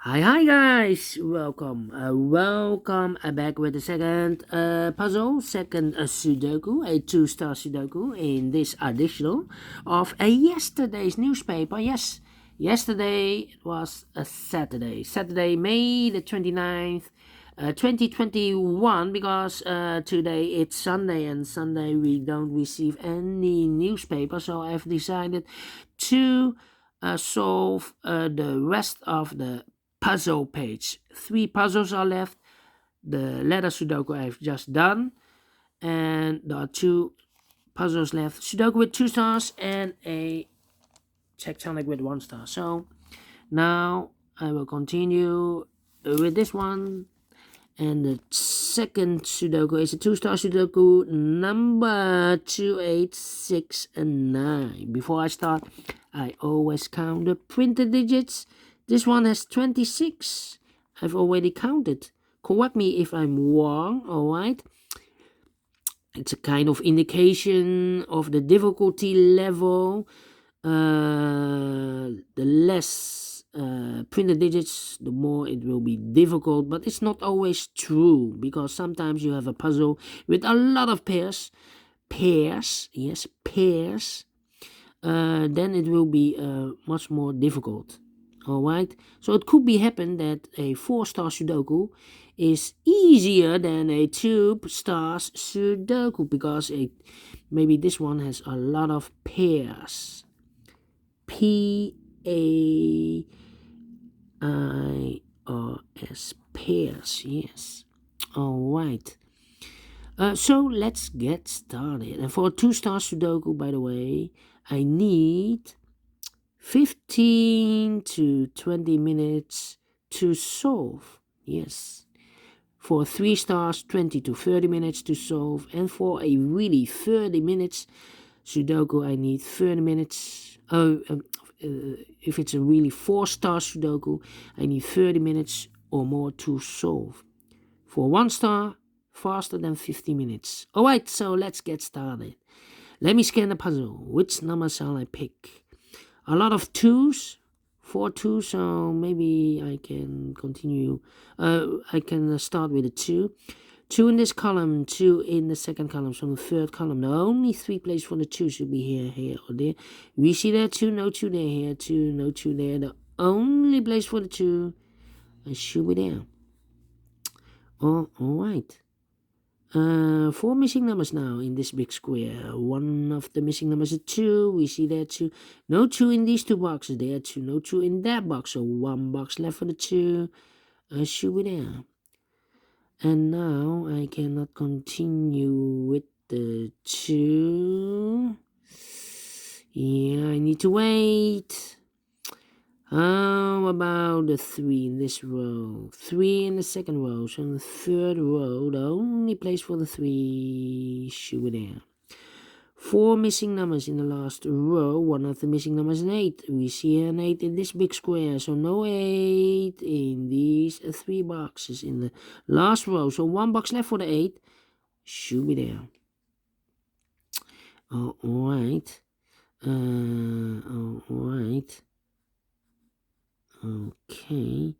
Hi guys, welcome back with the second puzzle, second Sudoku, a two-star Sudoku in this edition of yesterday's newspaper. Yes, yesterday it was a Saturday, May the 29th, 2021, because today it's Sunday, and Sunday we don't receive any newspaper, so I've decided to solve the rest of the puzzle page. 3 puzzles are left. The letter Sudoku I've just done, and there are 2 puzzles left. Sudoku with 2 stars and a tectonic with 1 star. So now I will continue with this one. And the second Sudoku is a 2-star Sudoku number 286 and 9. Before I start, I always count the printed digits. This one has 26. I've already counted. Correct me if I'm wrong, alright? It's a kind of indication of the difficulty level. The less printed digits, the more it will be difficult, but it's not always true, because sometimes you have a puzzle with a lot of pairs, yes, pairs, then it will be much more difficult. Alright, so it could be happen that a 4-star Sudoku is easier than a 2-star Sudoku, because maybe this one has a lot of pairs. P-A-I-R-S, pairs, yes. Alright, so let's get started. And for a 2-star Sudoku, by the way, I need 15 to 20 minutes to solve. Yes. For 3 stars, 20 to 30 minutes to solve. And for a really 30 minutes Sudoku, I need 30 minutes. If it's a really 4-star Sudoku, I need 30 minutes or more to solve. For 1 star, faster than 50 minutes. Alright, so let's get started. Let me scan the puzzle. Which number shall I pick? A lot of 2s, 4 2s, so maybe I can continue. I can start with a 2. 2 in this column, 2 in the second column, so the third column. The only 3 places for the 2 should be here, or there. We see there 2, no 2 there, here 2, no 2 there. The only place for the 2 should be there. Oh, alright. 4 missing numbers now in this big square. One of the missing numbers is 2. We see there 2. No 2 in these 2 boxes. There 2. No 2 in that box. So 1 box left for the 2. Should be there. And now I cannot continue with the 2. Yeah, I need to wait. How about the 3 in this row? 3 in the second row. So in the third row, the only place for the 3 should be there. 4 missing numbers in the last row. One of the missing numbers is an 8. We see an 8 in this big square. So no 8 in these 3 boxes in the last row. So 1 box left for the 8 should be there. Alright. Alright. Okay.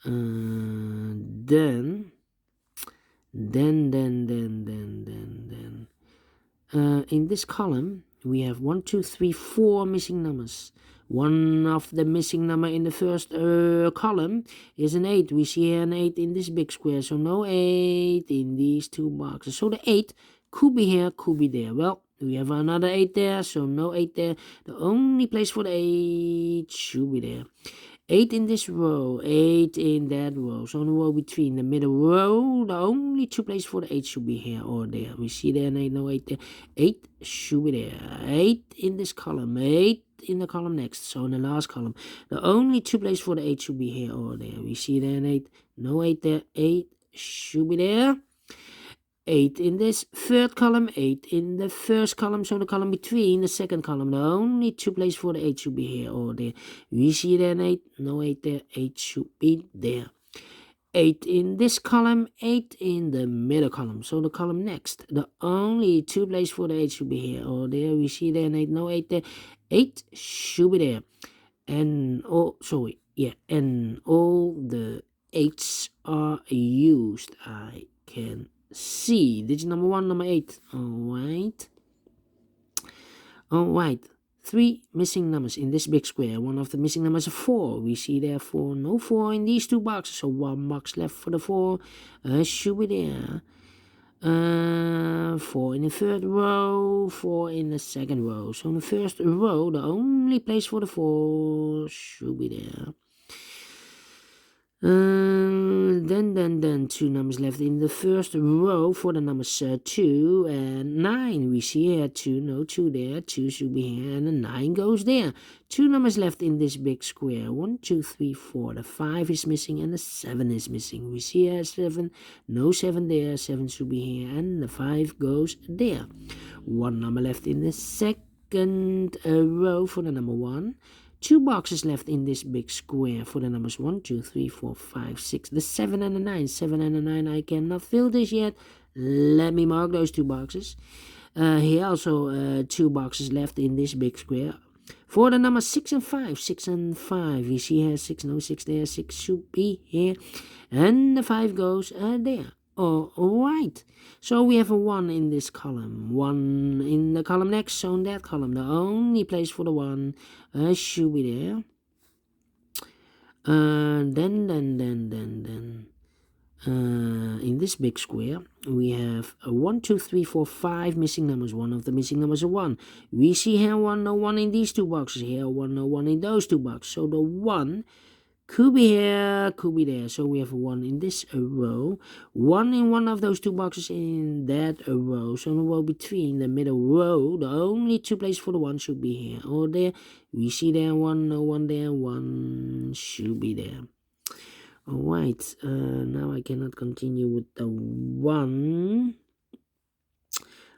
Then. In this column, we have 1, 2, 3, 4 missing numbers. One of the missing number in the first column is an 8. We see here an 8 in this big square, so no 8 in these 2 boxes. So the 8 could be here, could be there. Well, we have another 8 there, so no 8 there. The only place for the 8 should be there. 8 in this row, 8 in that row. So in the row between the middle row, the only 2 places for the 8 should be here or there. We see there, and 8, no 8 there. 8 should be there. 8 in this column, 8 in the column next. So in the last column, the only 2 places for the 8 should be here or there. We see there, and 8, no 8 there. 8 should be there. 8 in this third column, 8 in the first column, so the column between the second column. The only 2 places for the 8 should be here or there. We see there an 8, no 8 there, 8 should be there. 8 in this column, 8 in the middle column, so the column next. The only 2 places for the 8 should be here or there. We see there an 8, no 8 there, 8 should be there. And, Yeah, and all the 8s are used. I can see digit number 1, number 8. Alright, 3 missing numbers in this big square. One of the missing numbers is 4. We see therefore no 4 in these 2 boxes, so 1 box left for the 4 should be there. 4 in the third row, 4 in the second row. So in the first row, the only place for the 4 should be there. Then 2 numbers left in the first row for the numbers 2 and 9. We see here 2, no 2 there, 2 should be here, and the 9 goes there. 2 numbers left in this big square, 1, 2, 3, 4. The 5 is missing and the 7 is missing. We see here 7, no 7 there, 7 should be here, and the 5 goes there. 1 number left in the second row for the number 1. 2 boxes left in this big square for the numbers 1, 2, 3, 4, 5, 6. The 7 and the 9. 7 and the 9, I cannot fill this yet. Let me mark those 2 boxes. Here also 2 boxes left in this big square. For the numbers 6 and 5. 6 and 5. You see here 6, no 6 there. 6 should be here. And the 5 goes there. Alright, so we have a 1 in this column, 1 in the column next, so in that column, the only place for the 1 should be there. Then, in this big square, we have a 1, 2, 3, 4, 5 missing numbers. One of the missing numbers is 1. We see here 1, no 1 in these 2 boxes, here 1, no 1 in those 2 boxes, so the 1 could be here, could be there. So we have a 1 in this row, 1 in one of those 2 boxes in that row. So in the row between the middle row, the only 2 places for the 1 should be here or there. We see there 1, no 1 there, 1 should be there. Alright, now I cannot continue with the 1.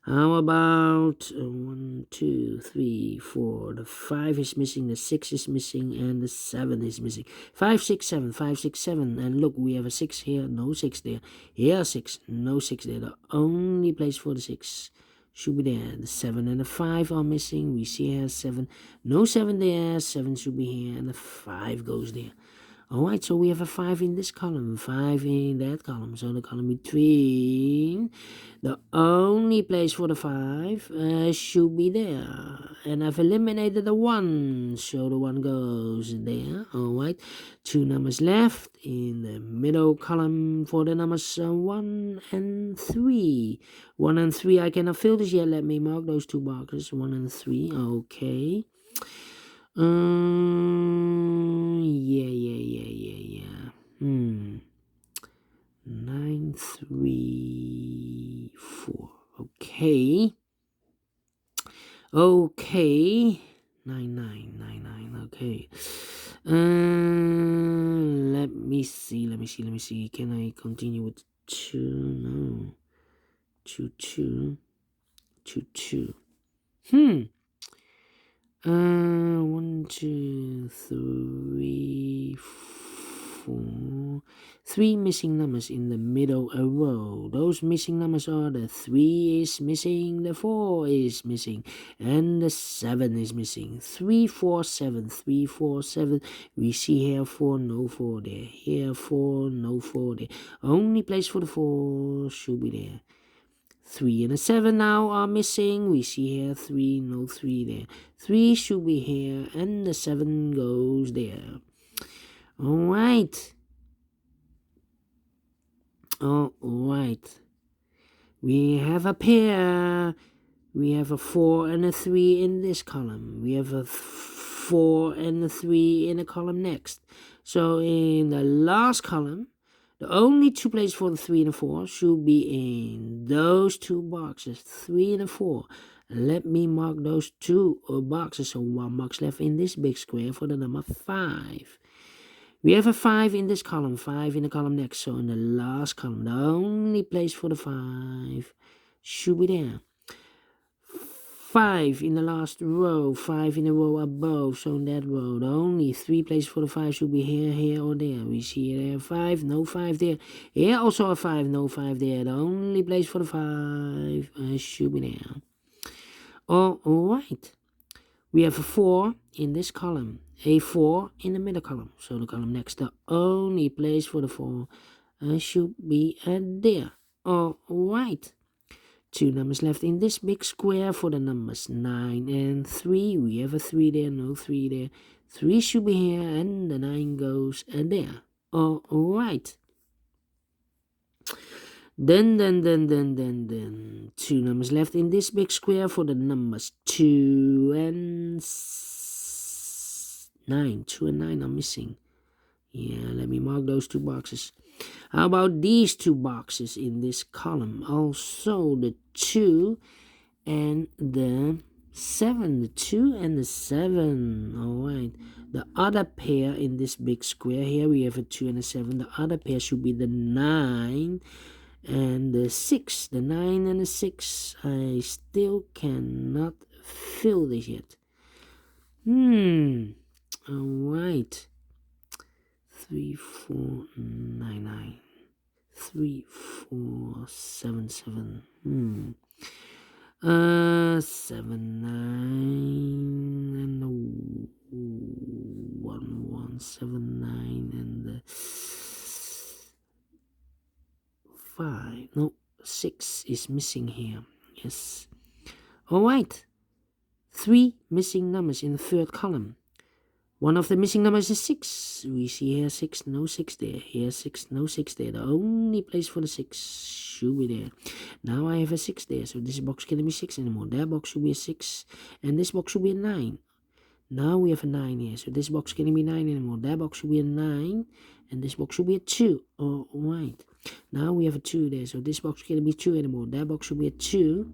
How about 1, 2, 3, 4. The 5 is missing, the 6 is missing, and the 7 is missing. 5, 6, 7, 5, 6, 7. And look, we have a 6 here, no 6 there. Here 6, no 6 there. The only place for the 6 should be there. The 7 and the 5 are missing. We see here 7, no 7 there. 7 should be here, and the 5 goes there. Alright, so we have a 5 in this column, 5 in that column. So the column between, the only place for the 5 should be there. And I've eliminated the 1, so the 1 goes there. Alright, 2 numbers left in the middle column for the numbers 1 and 3. 1 and 3, I cannot fill this yet. Let me mark those 2 boxes, 1 and 3, okay. Yeah. 9, 3, 4. Okay. 9. Okay. Let me see. Can I continue with 2? No. 2. 1, 2, 3, 4. 3 missing numbers in the middle row. Those missing numbers are the 3 is missing, the 4 is missing, and the 7 is missing. 3, 4, 7. 3, 4, 7. We see here 4, no 4 there. Here 4, no 4 there. Only place for the 4 should be there. 3 and a 7 now are missing. We see here 3, no 3 there. 3 should be here, and the 7 goes there. Alright. We have a pair. We have a 4 and a 3 in this column. We have a 4 and a 3 in the column next. So in the last column, the only 2 places for the 3 and the 4 should be in those 2 boxes, 3 and 4. Let me mark those 2 boxes, so 1 box left in this big square for the number 5. We have a 5 in this column, 5 in the column next, so in the last column, the only place for the 5 should be there. 5 in the last row, 5 in the row above, so in that row, the only 3 places for the 5 should be here, or there. We see there 5, no 5 there. Here also a 5, no 5 there. The only place for the 5 should be there. Alright. We have a 4 in this column, a 4 in the middle column. So the column next, the only place for the 4 should be there. All right. 2 numbers left in this big square for the numbers 9 and 3. We have a 3 there, no 3 there. 3 should be here, and the 9 goes there. All right. Then 2 numbers left in this big square for the numbers 2 and 9. 2 and 9 are missing. Yeah, let me mark those 2 boxes. How about these 2 boxes in this column? Also the 2 and the 7. The 2 and the 7. All right. The other pair in this big square here, we have a 2 and a 7. The other pair should be the 9 and the 6. The 9 and the 6. I still cannot fill this yet. All right. 3, 4, 9, 9. 3, 4, 7, 7. 7, 9, and the 1, 1, 7, 9, and the 5. No, 6 is missing here. Yes. All right. 3 missing numbers in the third column. One of the missing numbers is 6. We see here 6, no 6 there. Here 6, no 6 there. The only place for the 6 should be there. Now I have a 6 there, so this box can't be 6 anymore. That box should be a 6, and this box should be a 9. Now we have a 9 here, so this box can't be 9 anymore. That box should be a 9, and this box should be a 2. All right. Now we have a 2 there, so this box can't be 2 anymore. That box should be a 2,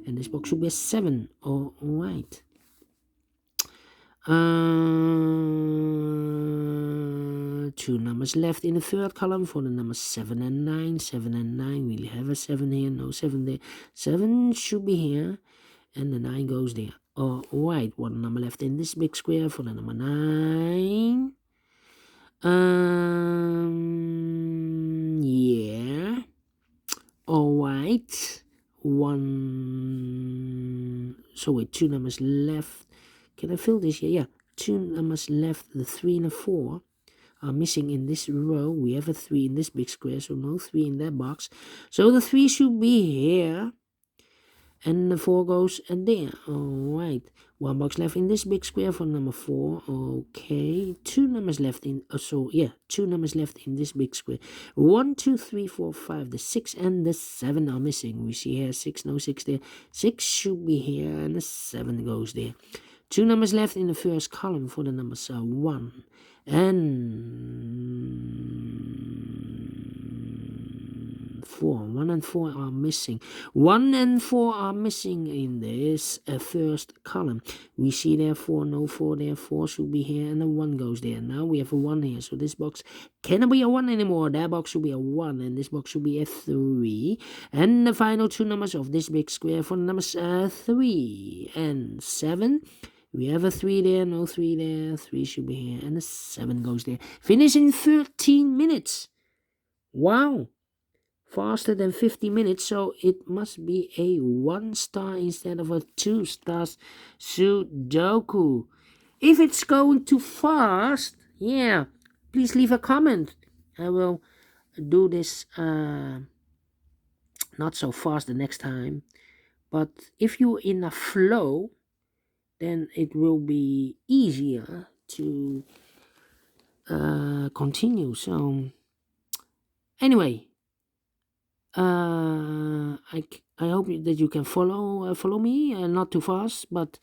and this box should be a 7. All right. 2 numbers left in the third column for the numbers 7 and 9. 7 and 9. We have a 7 here, no 7 there. 7 should be here, and the 9 goes there. All right. 1 number left in this big square for the number 9. Yeah. All right. 1. So wait, 2 numbers left. Can I fill this here? Yeah. 2 numbers left. The 3 and the 4 are missing in this row. We have a 3 in this big square, so no 3 in that box. So the 3 should be here, and the 4 goes there. All right. 1 box left in this big square for number 4. Okay. 2 numbers left in. 2 numbers left in this big square. 1, 2, 3, 4, 5. The 6 and the 7 are missing. We see here 6, no 6 there. 6 should be here, and the 7 goes there. 2 numbers left in the first column for the numbers 1 and 4. 1 and 4 are missing. 1 and 4 are missing in this first column. We see there 4, no 4 there. 4 should be here, and the 1 goes there. Now we have a 1 here, so this box cannot be a 1 anymore. That box should be a 1, and this box should be a 3. And the final 2 numbers of this big square for the numbers 3 and 7. We have a 3 there, no 3 there. 3 should be here, and the 7 goes there. Finish in 13 minutes. Wow. Faster than 50 minutes, so it must be a 1 star instead of a 2 stars Sudoku. If it's going too fast, yeah, please leave a comment. I will do this not so fast the next time. But if you're in a flow, then it will be easier to continue. So anyway, I hope that you can follow me, not too fast, but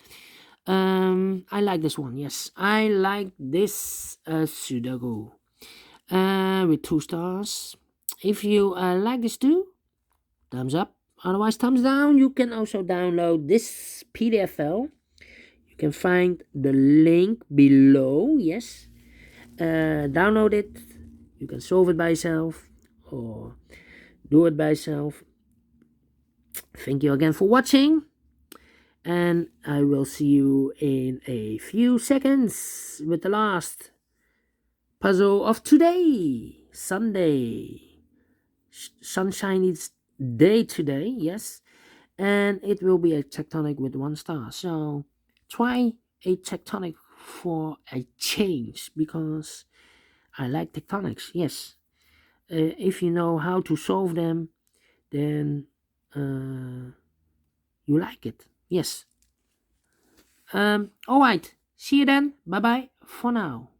I like this one. Yes, I like this Sudoku with 2 stars. If you like this too, thumbs up. Otherwise, thumbs down. You can also download this PDF file. You can find the link below. Yes, download it. You can solve it by yourself or do it by yourself. Thank you again for watching, and I will see you in a few seconds with the last puzzle of today, Sunday, sunshiny day today. Yes, and it will be a tectonic with 1 star. So try a tectonic for a change because I like tectonics. Yes. If you know how to solve them, then you like it. Yes. All right. See you then. Bye bye for now.